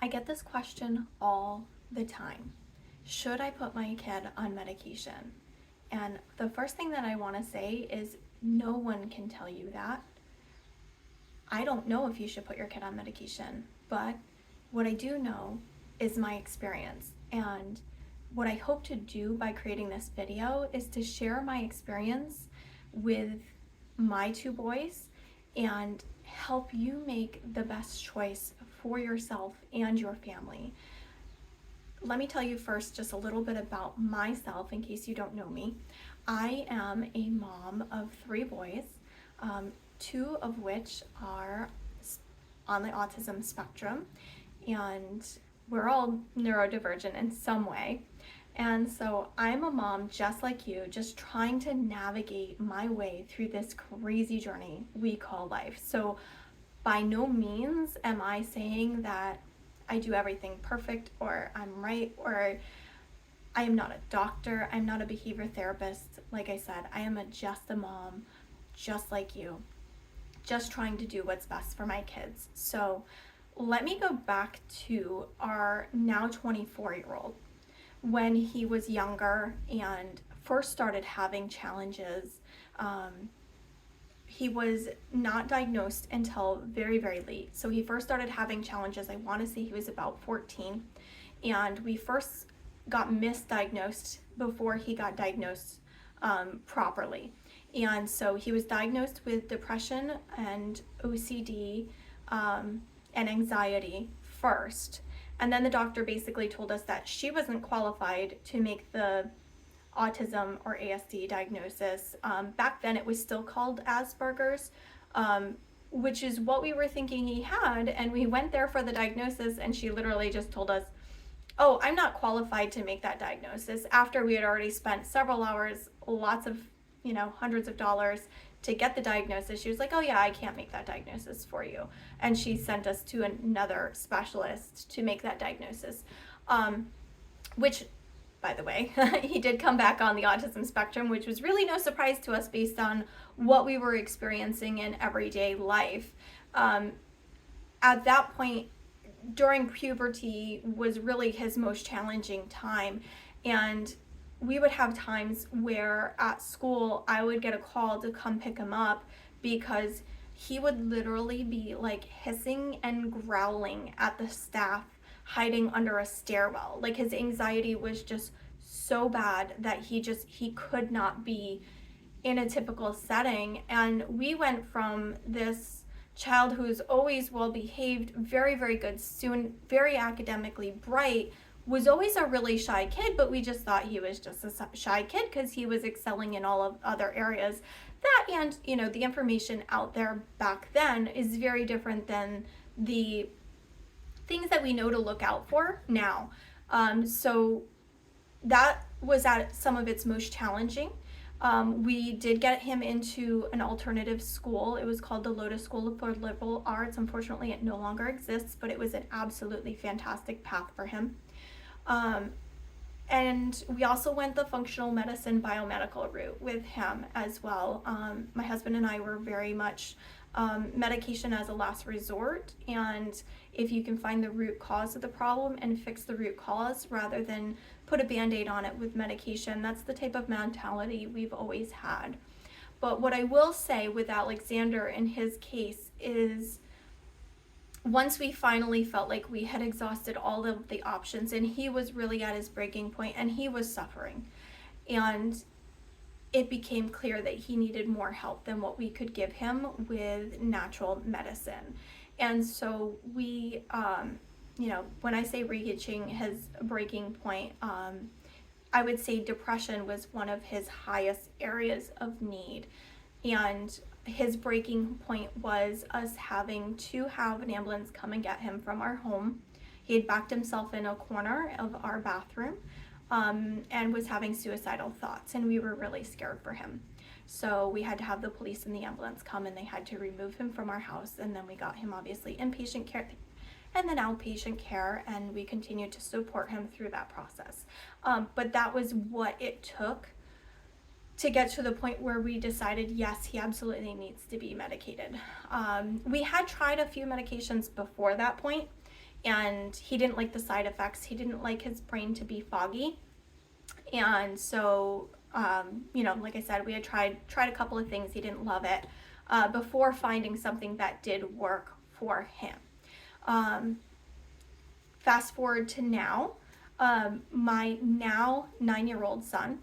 I get this question all the time. Should I put my kid on medication? And the first thing that I want to say is no one can tell you that. I don't know if you should put your kid on medication, but what I do know is my experience. And what I hope to do by creating this video is to share my experience with my two boys and help you make the best choice for yourself and your family. Let me tell you first just a little bit about myself in case you don't know me. I am a mom of three boys, two of which are on the autism spectrum, and we're all neurodivergent in some way. And so I'm a mom just like you, just trying to navigate my way through this crazy journey we call life. So by no means am I saying that I do everything perfect or I'm right, or I am not a doctor, I'm not a behavior therapist. Like I said, I am just a mom, just like you, just trying to do what's best for my kids. So let me go back to our now 24-year-old. When he was younger and first started having challenges, he was not diagnosed until very, very late. So he first started having challenges, I want to say he was about 14. And we first got misdiagnosed before he got diagnosed properly. And so he was diagnosed with depression and OCD and anxiety first. And then the doctor basically told us that she wasn't qualified to make the autism or ASD diagnosis. Back then it was still called Asperger's, which is what we were thinking he had. And we went there for the diagnosis and she literally just told us, oh, I'm not qualified to make that diagnosis, after we had already spent several hours, lots of, hundreds of dollars to get the diagnosis. She was like, oh yeah, I can't make that diagnosis for you. And she sent us to another specialist to make that diagnosis, which, by the way, he did come back on the autism spectrum, which was really no surprise to us based on what we were experiencing in everyday life. At that point, during puberty was really his most challenging time. And we would have times where at school I would get a call to come pick him up because he would literally be like hissing and growling at the staff hiding under a stairwell. Like his anxiety was just so bad that he could not be in a typical setting. And we went from this child who's always well behaved, very, very good student, very academically bright, was always a really shy kid, but we just thought he was just a shy kid because he was excelling in all of other areas. That and, the information out there back then is very different than the things that we know to look out for now. So that was at some of its most challenging. We did get him into an alternative school. It was called the Lotus School for Liberal Arts. Unfortunately, it no longer exists, but it was an absolutely fantastic path for him. And we also went the functional medicine biomedical route with him as well. My husband and I were very much medication as a last resort, and if you can find the root cause of the problem and fix the root cause rather than put a band-aid on it with medication, that's the type of mentality we've always had. But what I will say with Alexander in his case is, once we finally felt like we had exhausted all of the options and he was really at his breaking point and he was suffering, and it became clear that he needed more help than what we could give him with natural medicine. And so we, when I say reaching his breaking point, I would say depression was one of his highest areas of need. And his breaking point was us having to have an ambulance come and get him from our home. He had backed himself in a corner of our bathroom and was having suicidal thoughts, and we were really scared for him. So we had to have the police and the ambulance come, and they had to remove him from our house, and then we got him obviously inpatient care and then outpatient care, and we continued to support him through that process. But that was what it took to get to the point where we decided, yes, he absolutely needs to be medicated. We had tried a few medications before that point, and he didn't like the side effects. He didn't like his brain to be foggy. And so, like I said, we had tried a couple of things. He didn't love it before finding something that did work for him. Fast forward to now, my now 9-year-old son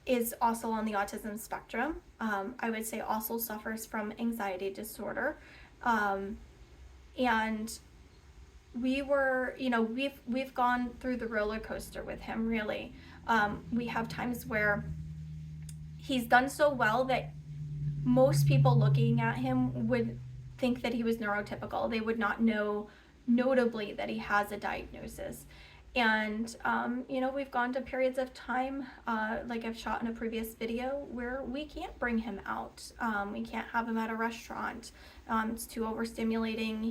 is also on the autism spectrum. I would say also suffers from anxiety disorder. And we've gone through the roller coaster with him, really. We have times where he's done so well that most people looking at him would think that he was neurotypical. They would not know notably that he has a diagnosis. And, we've gone to periods of time, like I've shot in a previous video, where we can't bring him out. We can't have him at a restaurant. It's too overstimulating.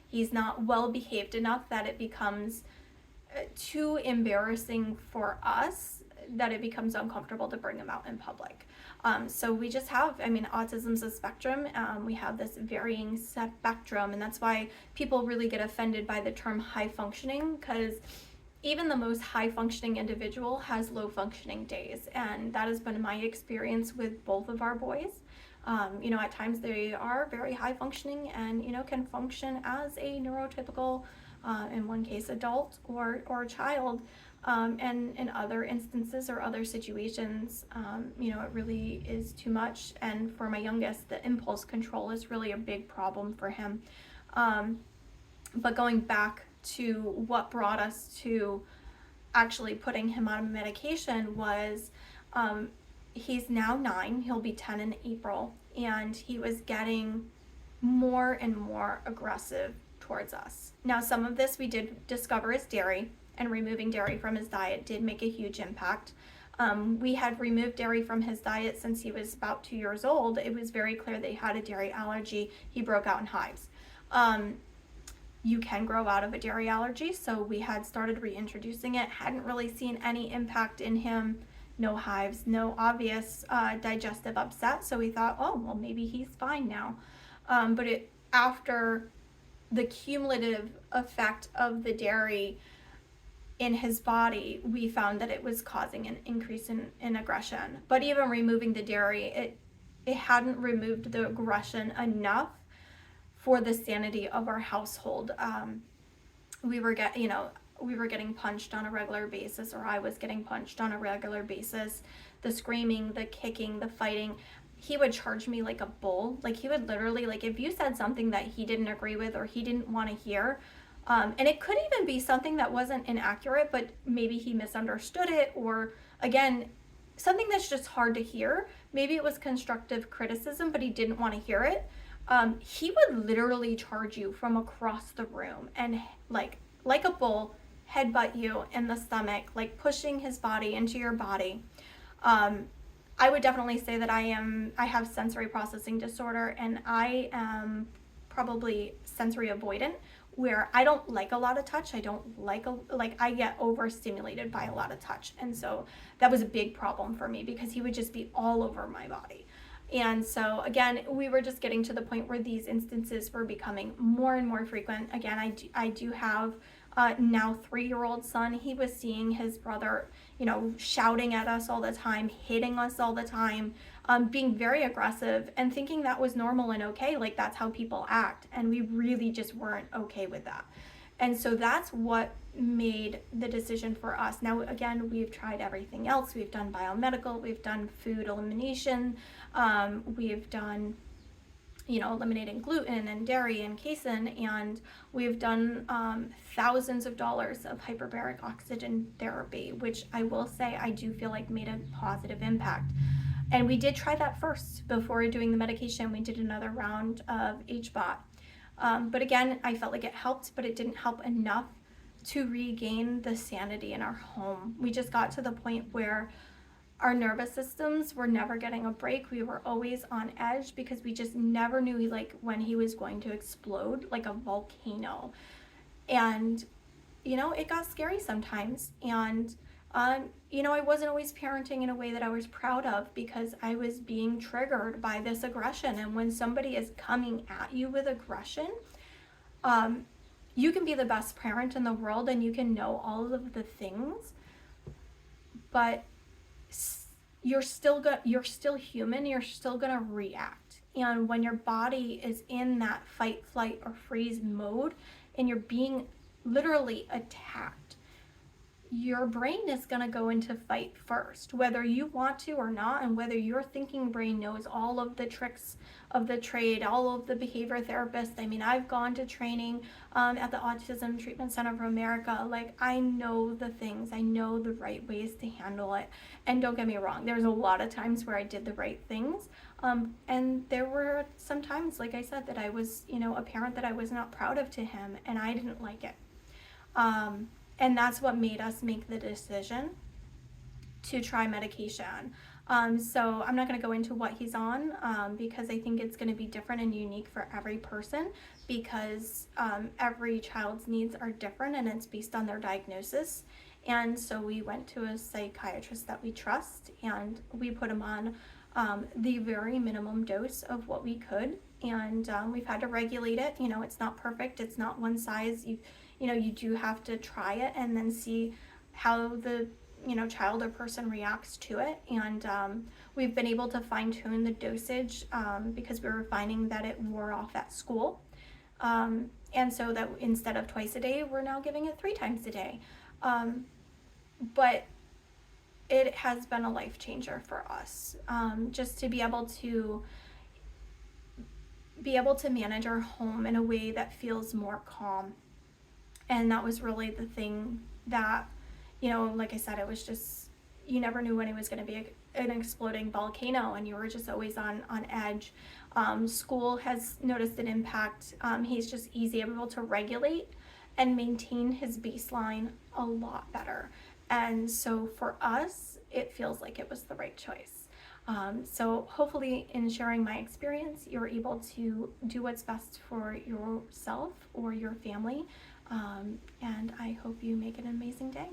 He's not well behaved enough that it becomes too embarrassing for us, that it becomes uncomfortable to bring him out in public. So we just have, autism's a spectrum. We have this varying spectrum, and that's why people really get offended by the term high functioning, because even the most high functioning individual has low functioning days, and that has been my experience with both of our boys. At times they are very high functioning and, can function as a neurotypical, in one case, adult or child. And in other instances or other situations, it really is too much. And for my youngest, the impulse control is really a big problem for him. But going back to what brought us to actually putting him on medication was, he's now 9, he'll be 10 in April, and he was getting more and more aggressive towards us. Now, some of this we did discover is dairy, and removing dairy from his diet did make a huge impact. We had removed dairy from his diet since he was about 2 years old. It was very clear that he had a dairy allergy. He broke out in hives. You can grow out of a dairy allergy, so we had started reintroducing it. Hadn't really seen any impact in him. No hives, no obvious digestive upset. So we thought, oh, well, maybe he's fine now. But after the cumulative effect of the dairy in his body, we found that it was causing an increase in aggression. But even removing the dairy, it hadn't removed the aggression enough for the sanity of our household. We were getting punched on a regular basis, or I was getting punched on a regular basis. The screaming, the kicking, the fighting. He would charge me like a bull. Like, he would literally, like, if you said something that he didn't agree with or he didn't want to hear, and it could even be something that wasn't inaccurate, but maybe he misunderstood it, or again, something that's just hard to hear. Maybe it was constructive criticism, but he didn't want to hear it. He would literally charge you from across the room and like a bull, headbutt you in the stomach, like pushing his body into your body. I would definitely say that I have sensory processing disorder, and I am probably sensory avoidant, where I don't like a lot of touch. I don't I get overstimulated by a lot of touch. And so that was a big problem for me, because he would just be all over my body. And so again, we were just getting to the point where these instances were becoming more and more frequent. Again, I do have now 3-year-old son. He was seeing his brother, shouting at us all the time, hitting us all the time, being very aggressive, and thinking that was normal and okay, like that's how people act. And we really just weren't okay with that. And so that's what made the decision for us. Now, again, we've tried everything else. We've done biomedical, we've done food elimination, we've done, eliminating gluten and dairy and casein, and we've done thousands of dollars of hyperbaric oxygen therapy, which I will say I do feel like made a positive impact. And we did try that first before doing the medication. We did another round of HBOT. But again, I felt like it helped, but it didn't help enough to regain the sanity in our home. We just got to the point where our nervous systems were never getting a break. We were always on edge, because we just never knew when he was going to explode like a volcano. And, it got scary sometimes. And, I wasn't always parenting in a way that I was proud of, because I was being triggered by this aggression. And when somebody is coming at you with aggression, You can be the best parent in the world and you can know all of the things, but you're still human. You're still gonna react, and when your body is in that fight, flight, or freeze mode, and you're being literally attacked, your brain is going to go into fight first, whether you want to or not, and whether your thinking brain knows all of the tricks of the trade, all of the behavior therapists. I mean, I've gone to training at the Autism Treatment Center of America. Like, I know the things, I know the right ways to handle it. And don't get me wrong, there's a lot of times where I did the right things. And there were some times, like I said, that I was, a parent that I was not proud of to him, and I didn't like it. And that's what made us make the decision to try medication. So I'm not going to go into what he's on because I think it's going to be different and unique for every person, because every child's needs are different and it's based on their diagnosis. And so we went to a psychiatrist that we trust, and we put him on the very minimum dose of what we could. And we've had to regulate it. It's not perfect. It's not one size. You do have to try it and then see how the child or person reacts to it. And we've been able to fine tune the dosage because we were finding that it wore off at school. And so that instead of twice a day, we're now giving it 3 times a day. But it has been a life changer for us, just to be able to manage our home in a way that feels more calm. And that was really the thing that, like I said, it was just, you never knew when it was going to be an exploding volcano, and you were just always on edge. School has noticed an impact. He's just able to regulate and maintain his baseline a lot better. And so for us, it feels like it was the right choice. So hopefully in sharing my experience, you're able to do what's best for yourself or your family. And I hope you make an amazing day.